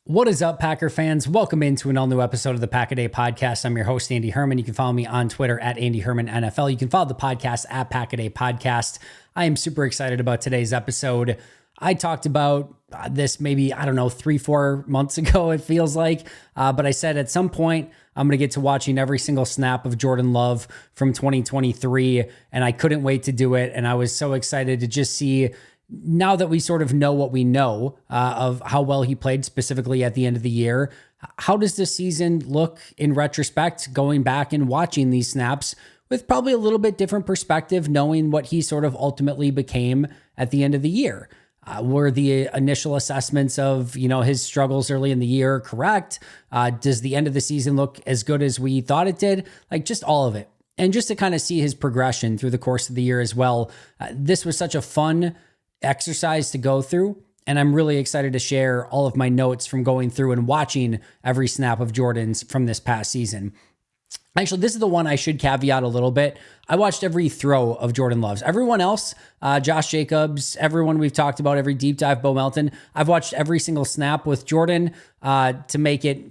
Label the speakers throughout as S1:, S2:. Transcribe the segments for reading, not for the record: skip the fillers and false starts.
S1: What is up, Packer fans? Welcome into an all-new episode of the Pack a Day podcast. I'm your host, Andy Herman. You can follow me on Twitter at Andy Herman NFL. You can follow the podcast at Pack a Day Podcast. I am super excited about today's episode. I talked about this maybe, 3-4 months ago, it feels like. But I said at some point, I'm going to get to watching every single snap of Jordan Love from 2023. And I couldn't wait to do it. And I was so excited to just see, now that we sort of know what we know of how well he played specifically at the end of the year, how does this season look in retrospect, going back and watching these snaps with probably a little bit different perspective, knowing what he sort of ultimately became at the end of the year? Were the initial assessments of, his struggles early in the year correct? Does the end of the season look as good as we thought it did? Like, just all of it. And just to kind of see his progression through the course of the year as well. This was such a fun exercise to go through, and I'm really excited to share all of my notes from going through and watching every snap of Jordan's from this past season. Actually, this is the one I should caveat a little bit. I watched every throw of Jordan Love's. Everyone else, Josh Jacobs, everyone we've talked about, every deep dive, Bo Melton, I've watched every single snap with Jordan to make it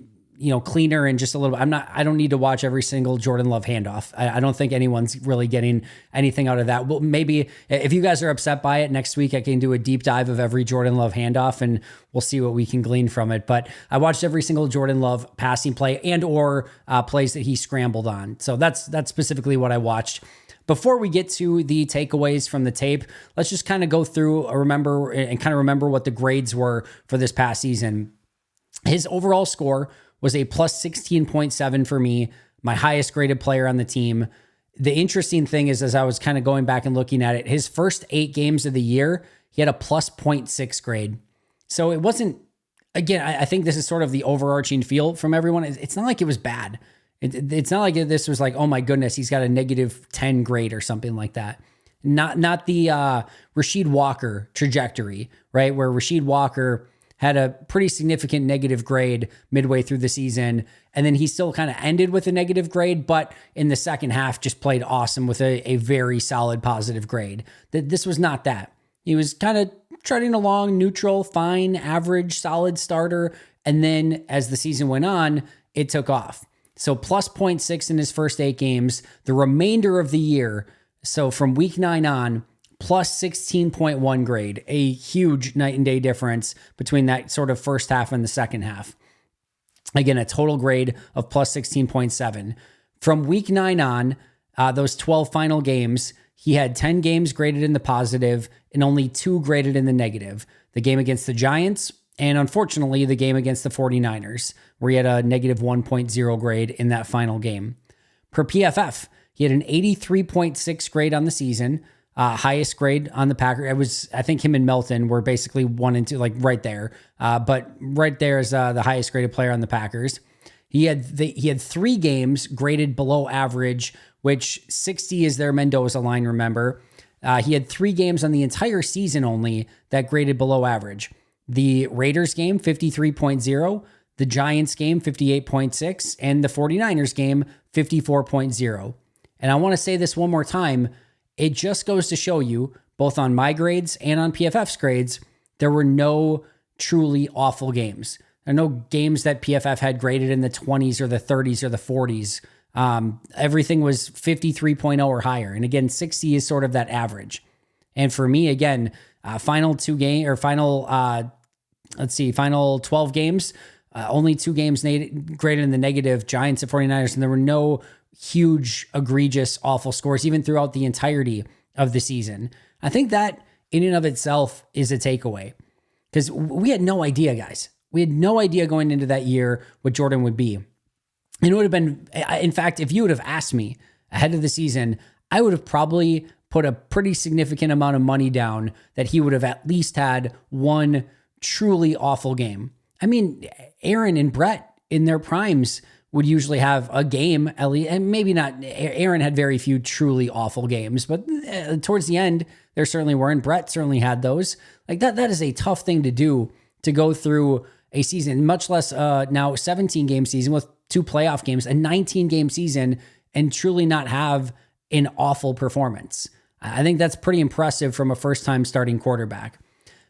S1: cleaner and just a little bit. I don't need to watch every single Jordan Love handoff. I don't think anyone's really getting anything out of that. Well, maybe if you guys are upset by it, next week I can do a deep dive of every Jordan Love handoff and we'll see what we can glean from it. But I watched every single Jordan Love passing play and or plays that he scrambled on. So that's specifically what I watched. Before we get to the takeaways from the tape, let's just kind of go through, remember what the grades were for this past season. His overall score was a plus 16.7 for me, my highest graded player on the team. The interesting thing is, as I was kind of going back and looking at it, his first 8 games of the year, he had a plus 0.6 grade. So it wasn't, again, I think this is sort of the overarching feel from everyone. It's not like it was bad. It's not like this was like, oh my goodness, he's got a negative 10 grade or something like that. Not the Rasheed Walker trajectory, right? Where Rasheed Walker had a pretty significant negative grade midway through the season. And then he still kind of ended with a negative grade, but in the second half just played awesome with a very solid positive grade. This was not that. He was kind of treading along, neutral, fine, average, solid starter. And then as the season went on, it took off. So plus 0.6 in his first 8 games. The remainder of the year, so from week 9 on, plus 16.1 grade, a huge night and day difference between that sort of first half and the second half. Again, a total grade of plus 16.7. From week 9 on, those 12 final games, he had 10 games graded in the positive and only 2 graded in the negative. The game against the Giants and unfortunately the game against the 49ers, where he had a negative 1.0 grade in that final game. Per PFF, he had an 83.6 grade on the season, highest grade on the Packers. It was, I think him and Melton were basically 1 and 2, like right there. But right there is the highest graded player on the Packers. He had 3 games graded below average, which 60 is their Mendoza line, remember. He had 3 games on the entire season only that graded below average. The Raiders game, 53.0. The Giants game, 58.6. And the 49ers game, 54.0. And I want to say this one more time. It just goes to show you, both on my grades and on PFF's grades, there were no truly awful games. There are no games that PFF had graded in the 20s or the 30s or the 40s. Everything was 53.0 or higher. And again, 60 is sort of that average. And for me, again, final 12 games, only 2 games graded in the negative, Giants and 49ers, and there were no huge, egregious, awful scores, even throughout the entirety of the season. I think that in and of itself is a takeaway, because we had no idea, guys. We had no idea going into that year what Jordan would be. And it would have been, in fact, if you would have asked me ahead of the season, I would have probably put a pretty significant amount of money down that he would have at least had one truly awful game. I mean, Aaron and Brett in their primes would usually have a game, at least, and maybe not. Aaron had very few truly awful games, but towards the end, there certainly were, and Brett certainly had those. Like that is a tough thing to do, to go through a season, much less now 17-game season with 2 playoff games, a 19-game season, and truly not have an awful performance. I think that's pretty impressive from a first-time starting quarterback.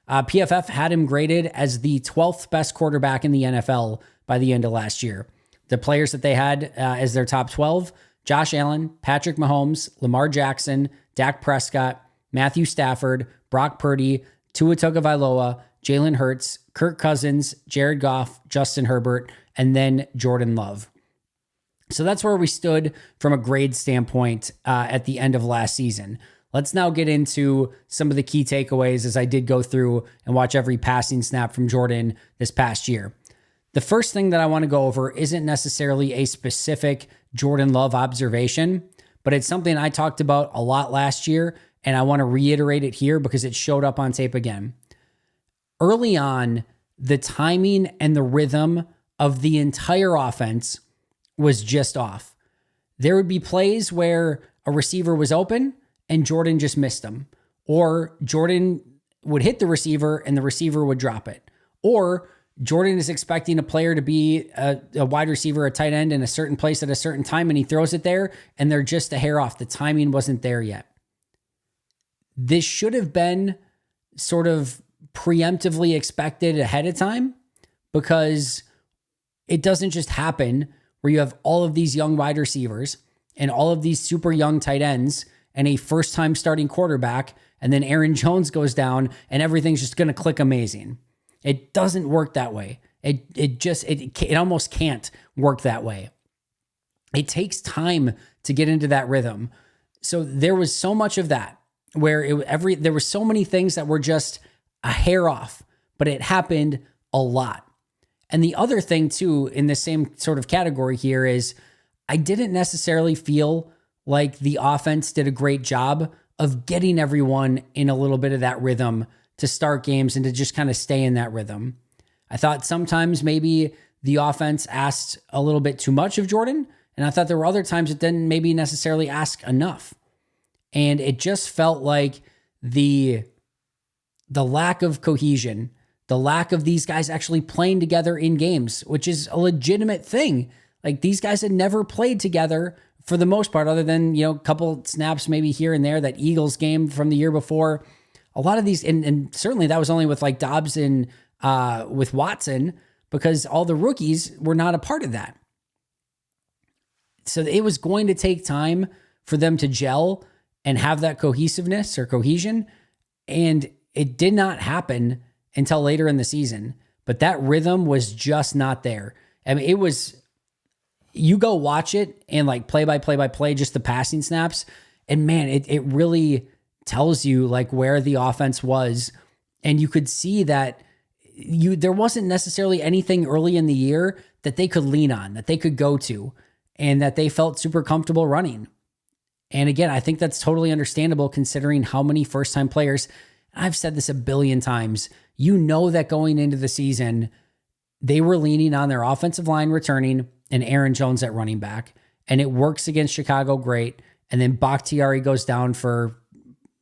S1: PFF had him graded as the 12th best quarterback in the NFL by the end of last year. The players that they had as their top 12, Josh Allen, Patrick Mahomes, Lamar Jackson, Dak Prescott, Matthew Stafford, Brock Purdy, Tua Tagovailoa, Jalen Hurts, Kirk Cousins, Jared Goff, Justin Herbert, and then Jordan Love. So that's where we stood from a grade standpoint at the end of last season. Let's now get into some of the key takeaways as I did go through and watch every passing snap from Jordan this past year. The first thing that I want to go over isn't necessarily a specific Jordan Love observation, but it's something I talked about a lot last year, and I want to reiterate it here because it showed up on tape again. Early on, the timing and the rhythm of the entire offense was just off. There would be plays where a receiver was open and Jordan just missed them, or Jordan would hit the receiver and the receiver would drop it, or Jordan is expecting a player to be a wide receiver, a tight end in a certain place at a certain time, and he throws it there and they're just a hair off. The timing wasn't there yet. This should have been sort of preemptively expected ahead of time, because it doesn't just happen where you have all of these young wide receivers and all of these super young tight ends and a first-time starting quarterback, and then Aaron Jones goes down and everything's just going to click amazing. It doesn't work that way. It almost can't work that way. It takes time to get into that rhythm. So there was so much of that where there were so many things that were just a hair off, but it happened a lot. And the other thing too, in the same sort of category here, is I didn't necessarily feel like the offense did a great job of getting everyone in a little bit of that rhythm to start games and to just kind of stay in that rhythm. I thought sometimes maybe the offense asked a little bit too much of Jordan, and I thought there were other times it didn't maybe necessarily ask enough. And it just felt like the lack of cohesion, the lack of these guys actually playing together in games, which is a legitimate thing. Like, these guys had never played together for the most part, other than, a couple snaps maybe here and there, that Eagles game from the year before. A lot of these, and certainly that was only with like Dobbs and with Watson, because all the rookies were not a part of that. So it was going to take time for them to gel and have that cohesiveness or cohesion. And it did not happen until later in the season. But that rhythm was just not there. I mean, it was, you go watch it and like play by play, just the passing snaps. And man, it really tells you like where the offense was. And you could see that there wasn't necessarily anything early in the year that they could lean on, that they could go to, and that they felt super comfortable running. And again, I think that's totally understandable considering how many first-time players, I've said this a billion times, that going into the season, they were leaning on their offensive line returning and Aaron Jones at running back. And it works against Chicago great. And then Bakhtiari goes down for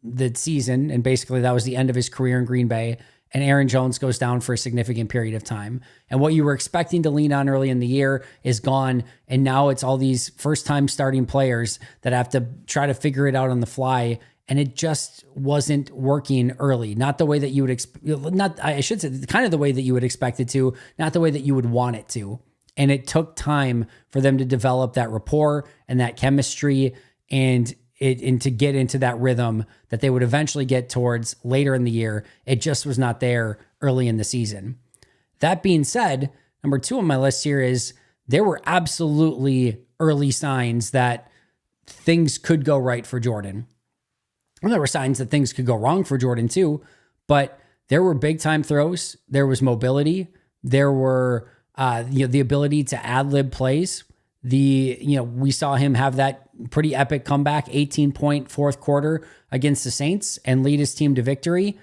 S1: the season, and basically that was the end of his career in Green Bay. And Aaron Jones goes down for a significant period of time. And what you were expecting to lean on early in the year is gone. And now it's all these first-time starting players that have to try to figure it out on the fly. And it just wasn't working early. Not the way that you would kind of the way that you would expect it to, not the way that you would want it to. And it took time for them to develop that rapport and that chemistry and to get into that rhythm that they would eventually get towards later in the year. It just was not there early in the season. That being said, number 2 on my list here is there were absolutely early signs that things could go right for Jordan. And there were signs that things could go wrong for Jordan too, but there were big time throws. There was mobility. There were the ability to ad-lib plays. We saw him have that pretty epic comeback, 18-point fourth quarter against the Saints and lead his team to victory.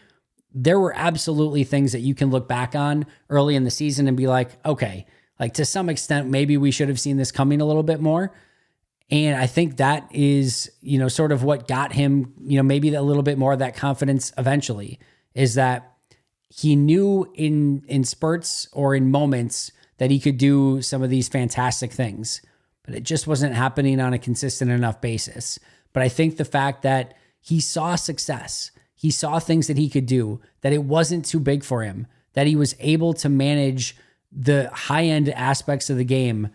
S1: There were absolutely things that you can look back on early in the season and be like, okay, like to some extent, maybe we should have seen this coming a little bit more. And I think that is, sort of what got him, maybe a little bit more of that confidence eventually, is that he knew in spurts or in moments that he could do some of these fantastic things, but it just wasn't happening on a consistent enough basis. But I think the fact that he saw success, He saw things that he could do, that it wasn't too big for him, that he was able to manage the high-end aspects of the game,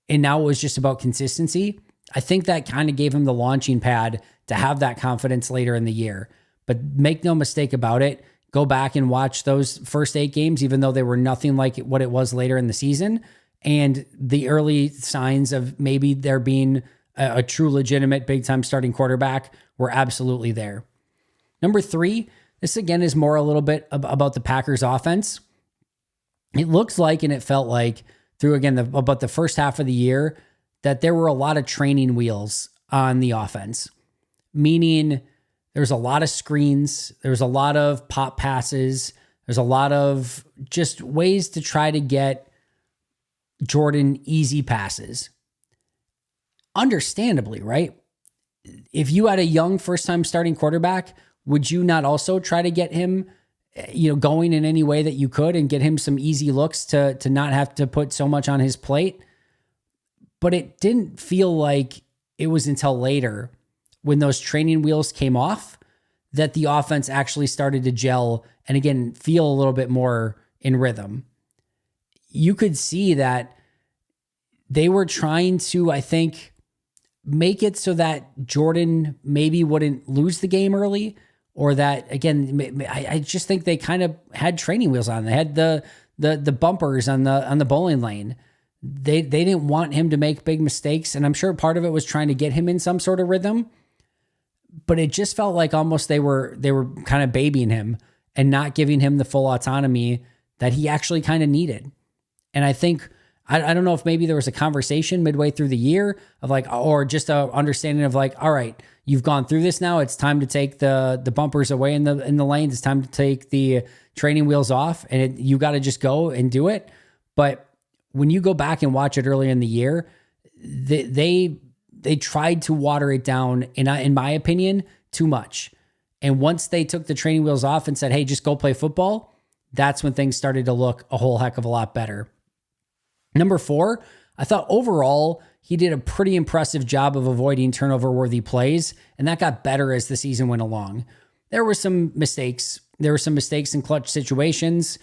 S1: and now it was just about consistency. I think that kind of gave him the launching pad to have that confidence later in the year. But make no mistake about it, go back and watch those first 8 games, even though they were nothing like what it was later in the season. And the early signs of maybe there being a true legitimate big-time starting quarterback were absolutely there. Number 3, this again is more a little bit about the Packers offense. It looks like, and it felt like through, again, about the first half of the year, that there were a lot of training wheels on the offense, meaning there's a lot of screens, there's a lot of pop passes, there's a lot of just ways to try to get Jordan easy passes. Understandably, right? If you had a young first-time starting quarterback, would you not also try to get him going in any way that you could and get him some easy looks to not have to put so much on his plate? But it didn't feel like it was until later when those training wheels came off that the offense actually started to gel and, again, feel a little bit more in rhythm. You could see that they were trying to, I think, make it so that Jordan maybe wouldn't lose the game early, or that, again, I just think they kind of had training wheels on. They had the bumpers on the bowling lane. They didn't want him to make big mistakes, and I'm sure part of it was trying to get him in some sort of rhythm. But it just felt like almost they were kind of babying him and not giving him the full autonomy that he actually kind of needed. And I think, I don't know if maybe there was a conversation midway through the year of like, or just a understanding of like, all right, you've gone through this now. It's time to take the bumpers away in the lanes. It's time to take the training wheels off, and you got to just go and do it. But when you go back and watch it earlier in the year, they tried to water it down, in my opinion, too much. And once they took the training wheels off and said, hey, just go play football, that's when things started to look a whole heck of a lot better. Number 4, I thought overall he did a pretty impressive job of avoiding turnover-worthy plays, and that got better as the season went along. There were some mistakes. There were some mistakes in clutch situations.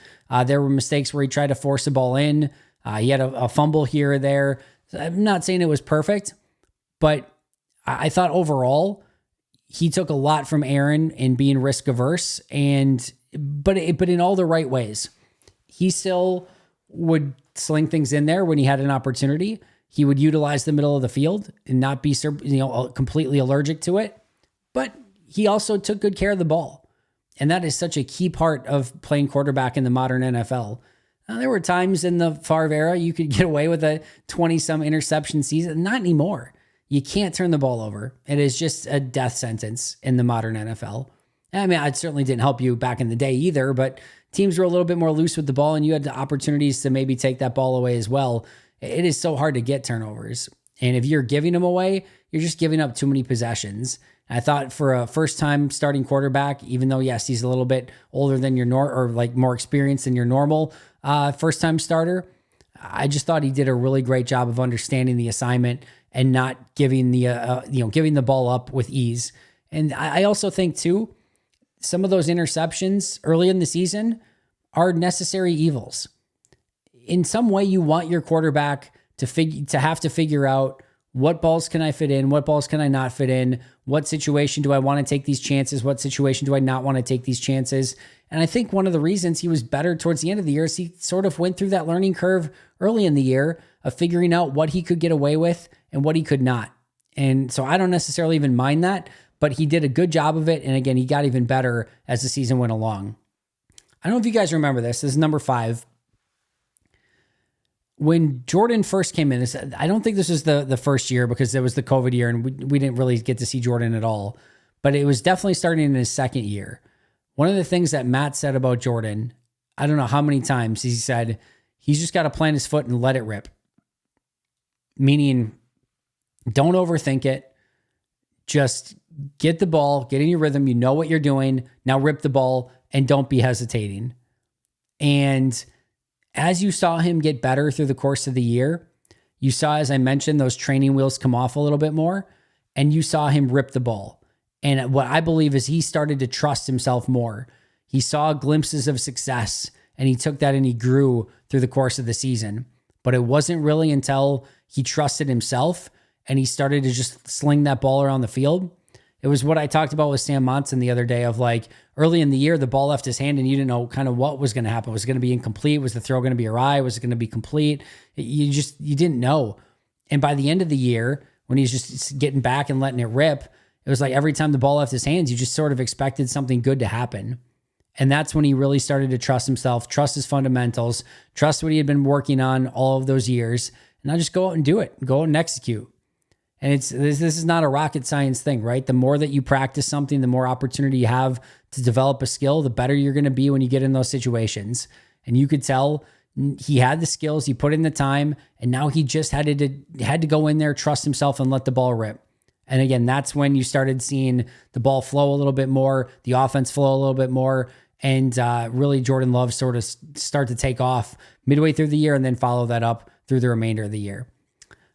S1: There were mistakes where he tried to force a ball in. He had a fumble here or there. I'm not saying it was perfect, but I thought overall he took a lot from Aaron in being risk averse, but in all the right ways. He still would sling things in there when he had an opportunity. He would utilize the middle of the field and not be completely allergic to it. But he also took good care of the ball, and that is such a key part of playing quarterback in the modern NFL. There were times in the Favre era you could get away with a 20-some interception season. Not anymore. You can't turn the ball over. It is just a death sentence in the modern NFL. I mean, it certainly didn't help you back in the day either, but teams were a little bit more loose with the ball, and you had the opportunities to maybe take that ball away as well. It is so hard to get turnovers. And if you're giving them away, you're just giving up too many possessions. I thought for a first-time starting quarterback, even though, yes, he's a little bit older than your or like more experienced than your normal first-time starter, I just thought he did a really great job of understanding the assignment and not giving the ball up with ease. And I also think too, some of those interceptions early in the season are necessary evils. In some way, you want your quarterback to have to figure out what balls can I fit in, what balls can I not fit in, what situation do I want to take these chances, what situation do I not want to take these chances. And I think one of the reasons he was better towards the end of the year is he sort of went through that learning curve early in the year of figuring out what he could get away with and what he could not. And so I don't necessarily even mind that, but he did a good job of it. And again, he got even better as the season went along. I don't know if you guys remember this. This is number 5. When Jordan first came in, I don't think this was the first year because it was the COVID year and we didn't really get to see Jordan at all, but it was definitely starting in his second year. One of the things that Matt said about Jordan, I don't know how many times he said, he's just got to plant his foot and let it rip. Meaning, don't overthink it. Just get the ball, get in your rhythm. You know what you're doing. Now rip the ball and don't be hesitating. And as you saw him get better through the course of the year, you saw, as I mentioned, those training wheels come off a little bit more, and you saw him rip the ball. And what I believe is he started to trust himself more. He saw glimpses of success and he took that and he grew through the course of the season. But it wasn't really until he trusted himself and he started to just sling that ball around the field. It was what I talked about with Sam Monson the other day of like early in the year, the ball left his hand and you didn't know kind of what was going to happen. Was it going to be incomplete? Was the throw going to be awry? Was it going to be complete? You didn't know. And by the end of the year, when he's just getting back and letting it rip, it was like every time the ball left his hands, you just sort of expected something good to happen. And that's when he really started to trust himself, trust his fundamentals, trust what he had been working on all of those years. And now just go out and do it. Go out and execute. And this is not a rocket science thing, right? The more that you practice something, the more opportunity you have to develop a skill, the better you're going to be when you get in those situations. And you could tell he had the skills, he put in the time, and now he just had to go in there, trust himself, and let the ball rip. And again, that's when you started seeing the ball flow a little bit more, the offense flow a little bit more, and really Jordan Love sort of start to take off midway through the year and then follow that up through the remainder of the year.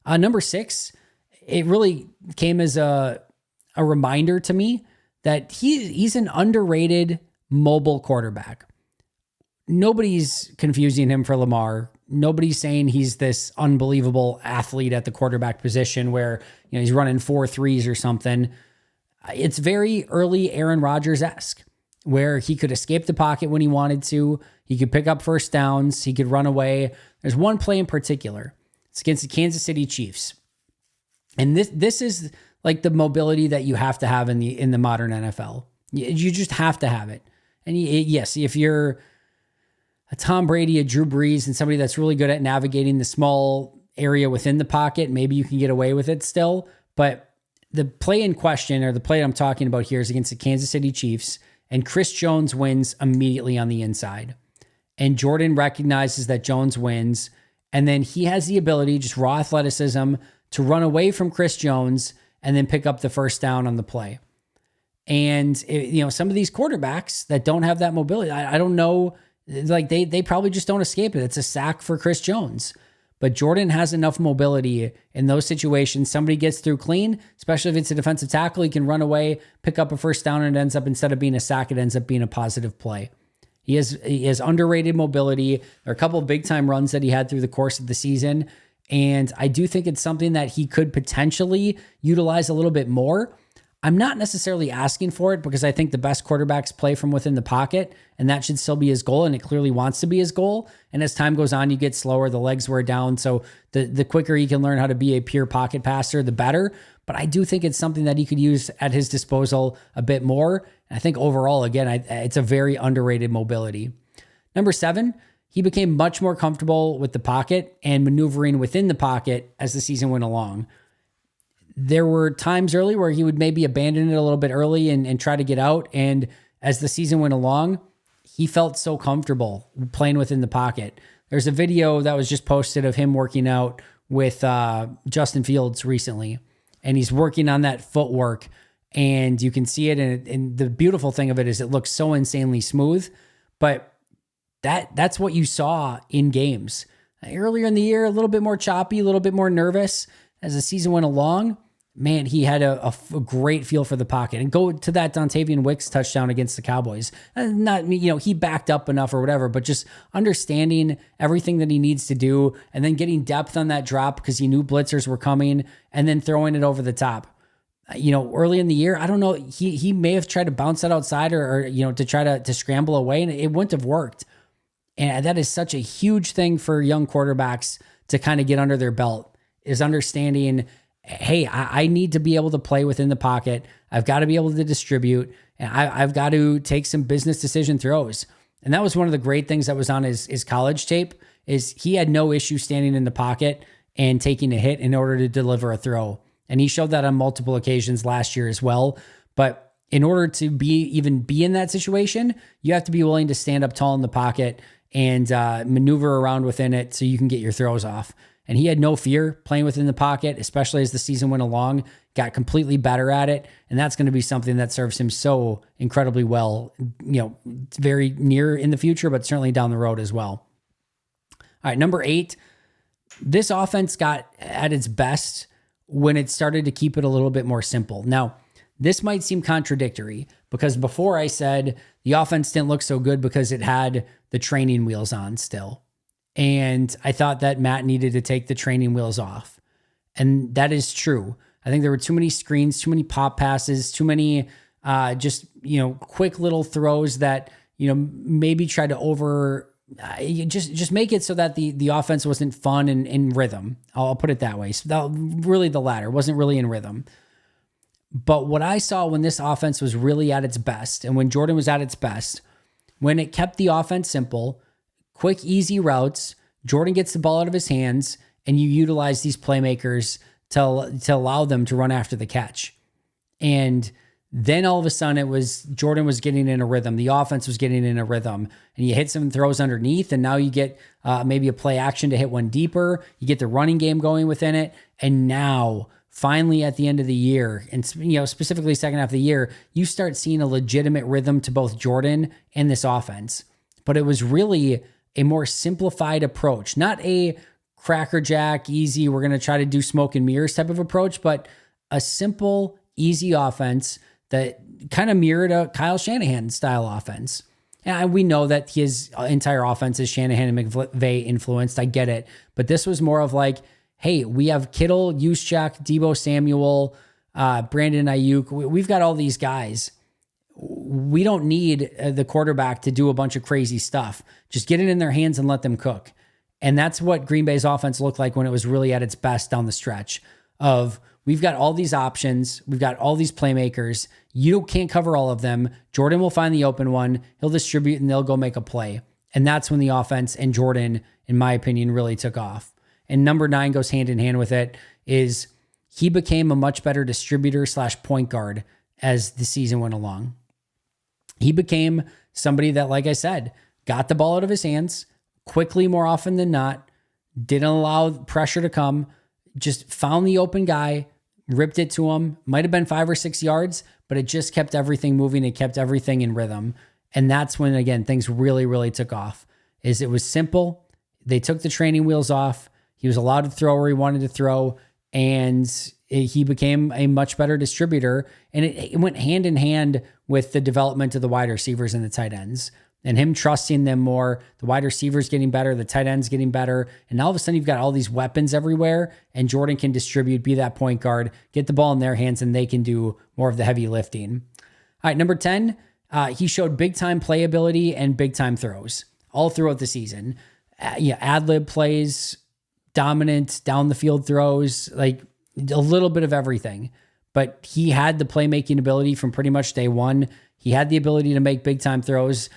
S1: Number 6, it really came as a reminder to me that he's an underrated mobile quarterback. Nobody's confusing him for Lamar. Nobody's saying he's this unbelievable athlete at the quarterback position where he's running 4.3s or something. It's very early Aaron Rodgers-esque where he could escape the pocket when he wanted to. He could pick up first downs. He could run away. There's one play in particular. It's against the Kansas City Chiefs. And this is like the mobility that you have to have in the modern NFL. You just have to have it. And yes, if you're a Tom Brady, a Drew Brees, and somebody that's really good at navigating the small area within the pocket, maybe you can get away with it still. But the play in question, or the play I'm talking about here, is against the Kansas City Chiefs, and Chris Jones wins immediately on the inside. And Jordan recognizes that Jones wins, and then he has the ability, just raw athleticism, to run away from Chris Jones and then pick up the first down on the play. And some of these quarterbacks that don't have that mobility, I don't know. Like they probably just don't escape it. It's a sack for Chris Jones. But Jordan has enough mobility in those situations. Somebody gets through clean, especially if it's a defensive tackle, he can run away, pick up a first down, and it ends up, instead of being a sack, it ends up being a positive play. He has underrated mobility. There are a couple of big time runs that he had through the course of the season. And I do think it's something that he could potentially utilize a little bit more. I'm not necessarily asking for it because I think the best quarterbacks play from within the pocket, and that should still be his goal, and it clearly wants to be his goal. And as time goes on, you get slower, the legs wear down, so the quicker he can learn how to be a pure pocket passer, the better. But I do think it's something that he could use at his disposal a bit more. And I think overall, again, it's a very underrated mobility. Number 7, he became much more comfortable with the pocket and maneuvering within the pocket as the season went along. There were times early where he would maybe abandon it a little bit early and try to get out. And as the season went along, he felt so comfortable playing within the pocket. There's a video that was just posted of him working out with Justin Fields recently, and he's working on that footwork, and you can see it. And the beautiful thing of it is it looks so insanely smooth, but that's what you saw in games. Earlier in the year, a little bit more choppy, a little bit more nervous. As the season went along, man, he had a great feel for the pocket. And go to that Dontavian Wicks touchdown against the Cowboys. Not, he backed up enough or whatever, but just understanding everything that he needs to do and then getting depth on that drop because he knew blitzers were coming and then throwing it over the top. Early in the year, I don't know, he may have tried to bounce that outside or to try to scramble away, and it wouldn't have worked. And that is such a huge thing for young quarterbacks to kind of get under their belt, is understanding, hey, I need to be able to play within the pocket. I've got to be able to distribute, and I've got to take some business decision throws. And that was one of the great things that was on his college tape, is he had no issue standing in the pocket and taking a hit in order to deliver a throw. And he showed that on multiple occasions last year as well. But in order to be in that situation, you have to be willing to stand up tall in the pocket and maneuver around within it so you can get your throws off. And he had no fear playing within the pocket, especially as the season went along, got completely better at it. And that's going to be something that serves him so incredibly well, very near in the future, but certainly down the road as well. All right, number 8, this offense got at its best when it started to keep it a little bit more simple. Now, this might seem contradictory because before I said the offense didn't look so good because it had the training wheels on still. And I thought that Matt needed to take the training wheels off. And that is true. I think there were too many screens, too many pop passes, too many quick little throws that, maybe tried to just make it so that the offense wasn't fun and in rhythm. I'll put it that way. So really the latter, wasn't really in rhythm. But what I saw when this offense was really at its best and when Jordan was at its best, when it kept the offense simple, quick, easy routes, Jordan gets the ball out of his hands, and you utilize these playmakers to allow them to run after the catch. And then all of a sudden it was Jordan was getting in a rhythm. The offense was getting in a rhythm, and you hit some throws underneath, and now you get maybe a play action to hit one deeper. You get the running game going within it. And now finally at the end of the year, and specifically second half of the year, you start seeing a legitimate rhythm to both Jordan and this offense. But it was really a more simplified approach, not a crackerjack, easy, we're going to try to do smoke and mirrors type of approach, but a simple, easy offense that kind of mirrored a Kyle Shanahan style offense. And we know that his entire offense is Shanahan and McVay influenced. I get it. But this was more of like, hey, we have Kittle, Juszczyk, Deebo Samuel, Brandon Ayuk. We've got all these guys. We don't need the quarterback to do a bunch of crazy stuff. Just get it in their hands and let them cook. And that's what Green Bay's offense looked like when it was really at its best down the stretch of we've got all these options. We've got all these playmakers. You can't cover all of them. Jordan will find the open one. He'll distribute and they'll go make a play. And that's when the offense and Jordan, in my opinion, really took off. And number 9 goes hand in hand with it is he became a much better distributor / point guard as the season went along. He became somebody that, like I said, got the ball out of his hands quickly more often than not, didn't allow pressure to come, just found the open guy, ripped it to him, might have been 5 or 6 yards, but it just kept everything moving. It kept everything in rhythm. And that's when, again, things really, really took off. It was simple. They took the training wheels off. He was allowed to throw where he wanted to throw, and he became a much better distributor. And it went hand in hand with the development of the wide receivers and the tight ends and him trusting them more, the wide receivers getting better, the tight ends getting better. And all of a sudden you've got all these weapons everywhere, and Jordan can distribute, be that point guard, get the ball in their hands, and they can do more of the heavy lifting. All right, number 10, he showed big time playability and big time throws all throughout the season. Ad-lib plays, dominant down the field throws, like a little bit of everything. But he had the playmaking ability from pretty much day one. He had the ability to make big time throws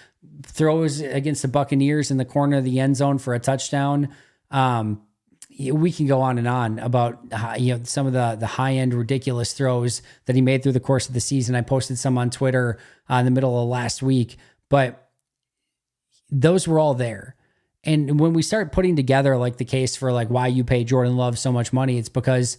S1: against the Buccaneers in the corner of the end zone for a touchdown. We can go on and on about some of the high end ridiculous throws that he made through the course of the season. I posted some on Twitter in the middle of last week, but those were all there. And when we start putting together like the case for like why you pay Jordan Love so much money, it's because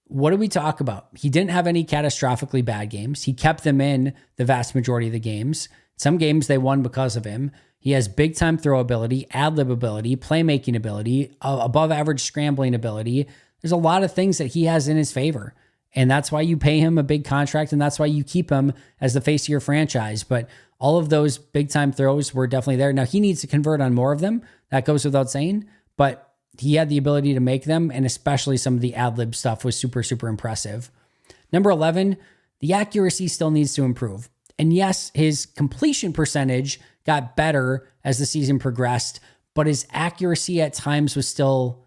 S1: what do we talk about? He didn't have any catastrophically bad games. He kept them in the vast majority of the games. Some games they won because of him. He has big time throw ability, ad-lib ability, playmaking ability, above average scrambling ability. There's a lot of things that he has in his favor. And that's why you pay him a big contract, and that's why you keep him as the face of your franchise. But all of those big time throws were definitely there. Now he needs to convert on more of them. That goes without saying, but he had the ability to make them, and especially some of the ad-lib stuff was super, super impressive. Number 11, the accuracy still needs to improve. And yes, his completion percentage got better as the season progressed, but his accuracy at times was still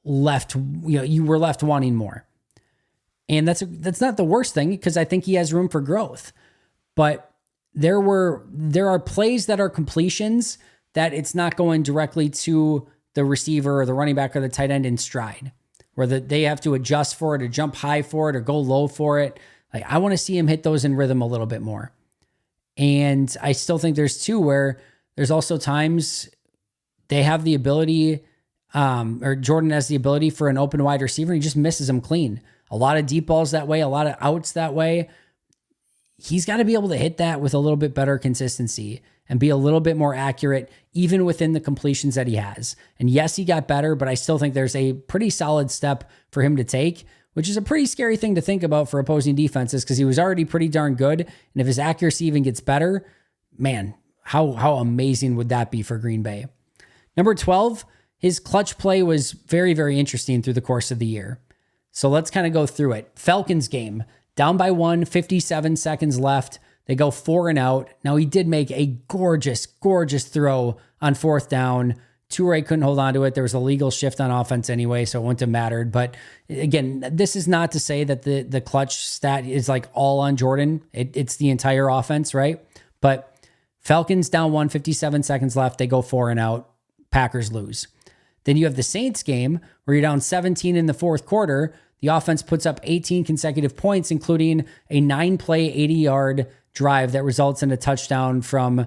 S1: left, you were left wanting more. And that's not the worst thing, because I think he has room for growth. But there are plays that are completions that it's not going directly to the receiver or the running back or the tight end in stride, where they have to adjust for it or jump high for it or go low for it. Like, I want to see him hit those in rhythm a little bit more. And I still think there's two where there's also times they have the ability, or Jordan has the ability for an open wide receiver, and he just misses them clean. A lot of deep balls that way, a lot of outs that way. He's got to be able to hit that with a little bit better consistency and be a little bit more accurate, even within the completions that he has. And yes, he got better, but I still think there's a pretty solid step for him to take, which is a pretty scary thing to think about for opposing defenses because he was already pretty darn good. And if his accuracy even gets better, man, how amazing would that be for Green Bay? Number 12, his clutch play was very, very interesting through the course of the year. So let's kind of go through it. Falcons game, down by 1, 57 seconds left. They go 4 and out. Now, he did make a gorgeous, gorgeous throw on 4th down. Toure couldn't hold on to it. There was a legal shift on offense anyway, so it wouldn't have mattered. But again, this is not to say that the clutch stat is like all on Jordan. It's the entire offense, right? But Falcons down 1, 57 seconds left. They go 4 and out. Packers lose. Then you have the Saints game where you're down 17 in the 4th quarter. The offense puts up 18 consecutive points, including a 9-play, 80-yard drive that results in a touchdown from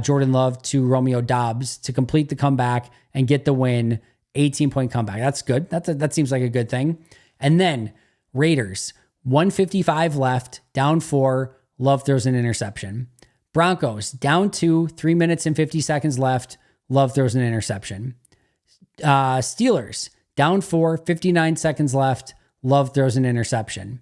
S1: Jordan Love to Romeo Doubs to complete the comeback and get the win. 18-point comeback. That's good. That seems like a good thing. And then Raiders, 1:55 left, down 4. Love throws an interception. Broncos, down 2, 3 minutes and 50 seconds left. Love throws an interception. Steelers, down 4, 59 seconds left. Love throws an interception.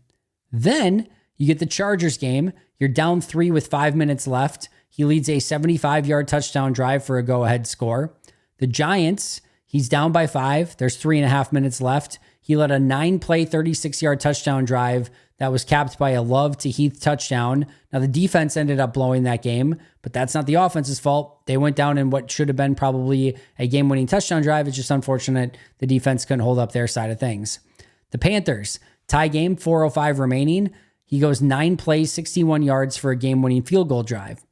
S1: Then you get the Chargers game. You're down 3 with 5 minutes left. He leads a 75-yard touchdown drive for a go-ahead score. The Giants, he's down by 5. There's 3.5 minutes left. He led a 9-play, 36-yard touchdown drive that was capped by a Love to Heath touchdown. Now, the defense ended up blowing that game, but that's not the offense's fault. They went down in what should have been probably a game-winning touchdown drive. It's just unfortunate the defense couldn't hold up their side of things. The Panthers, tie game, 4:05 remaining. He goes 9 plays, 61 yards for a game-winning field goal drive.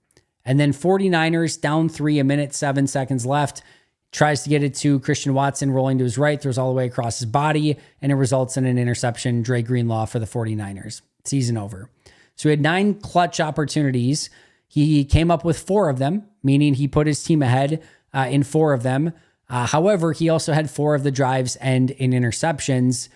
S1: And then 49ers, down 3, 1 minute, 7 seconds left. Tries to get it to Christian Watson, rolling to his right, throws all the way across his body, and it results in an interception. Dre Greenlaw for the 49ers. Season over. So he had 9 clutch opportunities. He came up with 4 of them, meaning he put his team ahead in 4 of them. However, he also had 4 of the drives end in interceptions,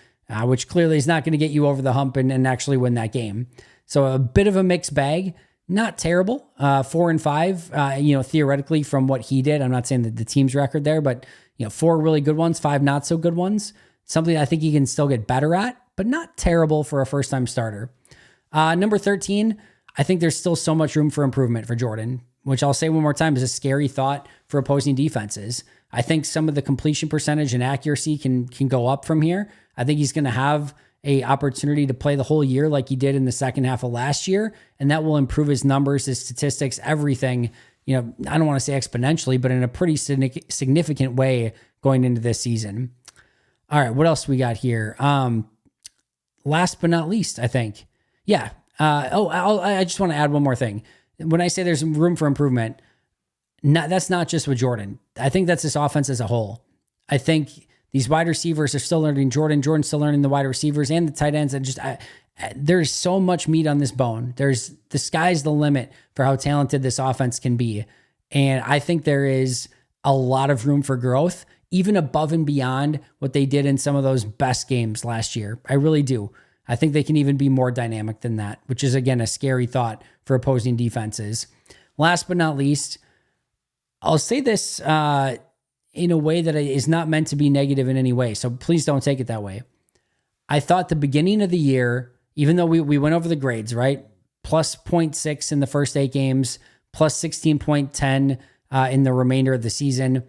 S1: which clearly is not going to get you over the hump and actually win that game. So a bit of a mixed bag. Not terrible. 4 and 5, theoretically from what he did. I'm not saying that the team's record there, but 4 really good ones, 5 not so good ones. Something I think he can still get better at, but not terrible for a first-time starter. Number 13, I think there's still so much room for improvement for Jordan, which I'll say one more time is a scary thought for opposing defenses. I think some of the completion percentage and accuracy can go up from here. I think he's going to have a opportunity to play the whole year like he did in the second half of last year, and that will improve his numbers, his statistics, everything. I don't want to say exponentially, but in a pretty significant way going into this season. All right, what else we got here? Last but not least, I think. Yeah. I just want to add one more thing. When I say there's room for improvement, that's not just with Jordan. I think that's this offense as a whole. I think these wide receivers are still learning Jordan. Jordan's still learning the wide receivers and the tight ends. And there's so much meat on this bone. The sky's the limit for how talented this offense can be. And I think there is a lot of room for growth, even above and beyond what they did in some of those best games last year. I really do. I think they can even be more dynamic than that, which is, again, a scary thought for opposing defenses. Last but not least, I'll say this in a way that is not meant to be negative in any way, so please don't take it that way. I thought the beginning of the year, even though we went over the grades, right? Plus 0.6 in the first 8 games, plus 16.10 in the remainder of the season.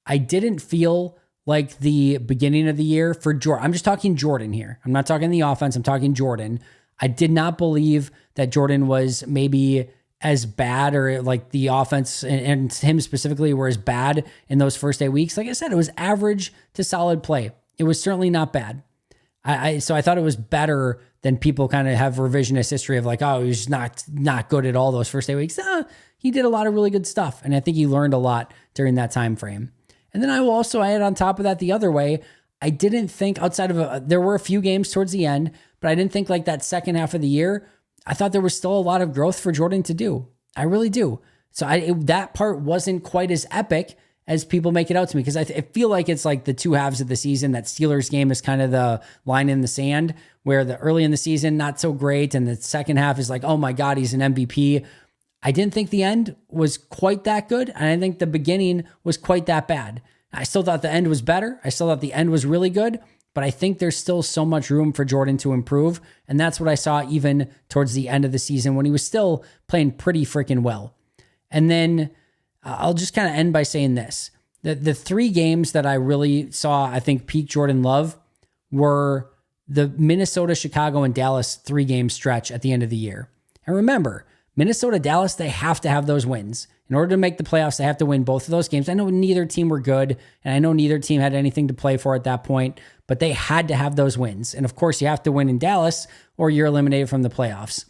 S1: I didn't feel like the beginning of the year for Jordan. I'm just talking Jordan here. I'm not talking the offense. I'm talking Jordan. I did not believe that Jordan was maybe as bad, or like the offense and him specifically were as bad in those first 8 weeks. Like I said, it was average to solid play. It was certainly not bad. So I thought it was better than people kind of have revisionist history of like, oh, he was not good at all those first 8 weeks. He did a lot of really good stuff. And I think he learned a lot during that time frame. And then I will also add on top of that the other way. I didn't think outside of there were a few games towards the end, but I didn't think like that second half of the year, I thought there was still a lot of growth for Jordan to do. I really do. So that part wasn't quite as epic as people make it out to me, because I feel like it's like the two halves of the season. That Steelers game is kind of the line in the sand, where the early in the season, not so great, and the second half is like, oh my God, he's an MVP. I didn't think the end was quite that good, and I think the beginning was quite that bad. I still thought the end was better. I still thought the end was really good, but I think there's still so much room for Jordan to improve. And that's what I saw even towards the end of the season when he was still playing pretty freaking well. And then I'll just kind of end by saying this. The 3 games that I really saw, I think, peak Jordan Love were the Minnesota, Chicago, and Dallas 3-game stretch at the end of the year. And remember, Minnesota, Dallas, they have to have those wins. In order to make the playoffs, they have to win both of those games. I know neither team were good, and I know neither team had anything to play for at that point, but they had to have those wins. And of course, you have to win in Dallas or you're eliminated from the playoffs.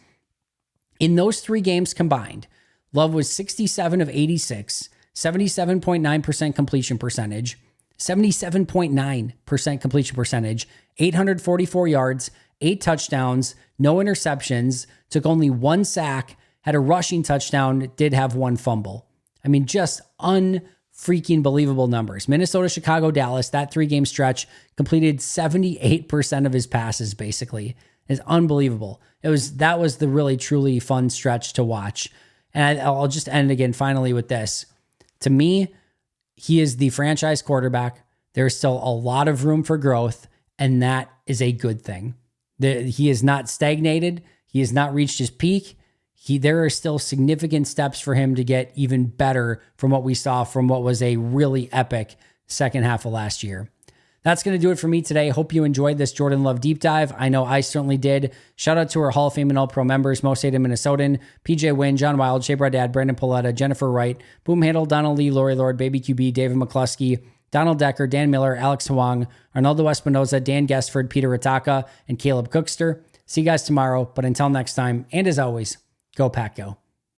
S1: In those 3 games combined, Love was 67 of 86, 77.9% completion percentage, 77.9% completion percentage, 844 yards, 8 touchdowns, no interceptions, took only 1 sack, had a rushing touchdown, did have 1 fumble. I mean, just unfreaking believable numbers. Minnesota, Chicago, Dallas, that 3-game stretch, completed 78% of his passes, basically. It's unbelievable. That was the really, truly fun stretch to watch. And I'll just end again finally with this. To me, he is the franchise quarterback. There's still a lot of room for growth, and that is a good thing. He is not stagnated. He has not reached his peak. There are still significant steps for him to get even better from what we saw from what was a really epic second half of last year. That's going to do it for me today. Hope you enjoyed this Jordan Love deep dive. I know I certainly did. Shout out to our Hall of Fame and All-Pro members, Most Hated Minnesotan, PJ Wynn, John Wild, Shea Dad, Brandon Pauletta, Jennifer Wright, Boom Handle, Donald Lee, Lori Lord, Baby QB, David McCluskey, Donald Decker, Dan Miller, Alex Huang, Arnaldo Espinoza, Dan Guestford, Peter Ataka, and Caleb Cookster. See you guys tomorrow. But until next time, and as always, go Pack Go.